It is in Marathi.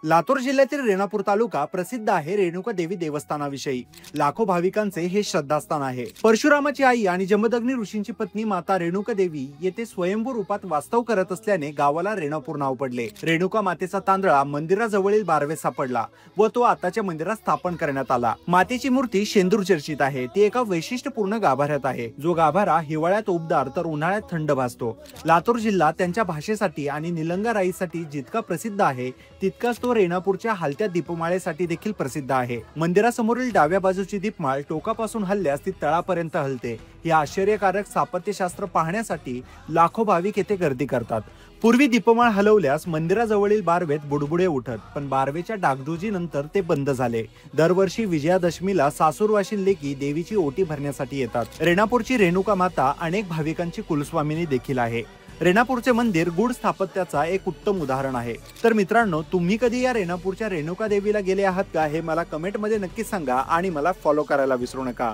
लातूर जिल्ह्यातील रेणापूर तालुका प्रसिद्ध आहे रेणुका देवी देवस्थानाविषयी। लाखो भाविकांचे हे श्रद्धास्थान आहे। परशुरामाची आई आणि जमदग्नी ऋषींची पत्नी माता रेणुका देवी येथे स्वयंभू रूपात वास्तव करत असल्याने गावाला रेणापूर नाव पडले। रेणुका मातेचा तांदळा मंदिराजवळील बारवे सापडला व तो आताच्या मंदिरात स्थापन करण्यात आला। मातेची मूर्ती शेंदूर चर्चित आहे। ती एका वैशिष्ट्यपूर्ण गाभाऱ्यात आहे, जो गाभारा हिवाळ्यात उबदार तर उन्हाळ्यात थंड भासतो। लातूर जिल्हा त्यांच्या भाषेसाठी आणि निलंगा राईसाठी जितका प्रसिद्ध आहे, तितकाच तो रेणापूरच्या हलत्या दीपमाळेसाठी देखील प्रसिद्ध आहे। मंदिरासमोरील डाव्या बाजूची दीपमाळ टोकापासून हलल्यास ती तळापर्यंत हलते। हे आश्चर्यकारक स्थापत्यशास्त्र पाहण्यासाठी लाखो भाविक येथे गर्दी करतात। पूर्वी दीपमाळ हलवल्यास मंदिराजवळील बारवेत बुडबुडे उठत, पण बारवेच्या डागडुजीनंतर ते बंद झाले। दरवर्षी विजयादशमीला सासूरवाशील लेकी देवीची ओटी भरण्यासाठी येतात। रेणापूरची रेणुका माता अनेक भाविकांची कुलस्वामिनी देखील आहे। रेणापूरचे मंदिर गूढ स्थापत्याचा एक उत्तम उदाहरण आहे। तर मित्रांनो, तुम्ही कधी या रेणापूरच्या रेणुका देवीला गेले आहात का, हे मला कमेंट मध्ये नक्की सांगा आणि मला फॉलो करायला विसरू नका।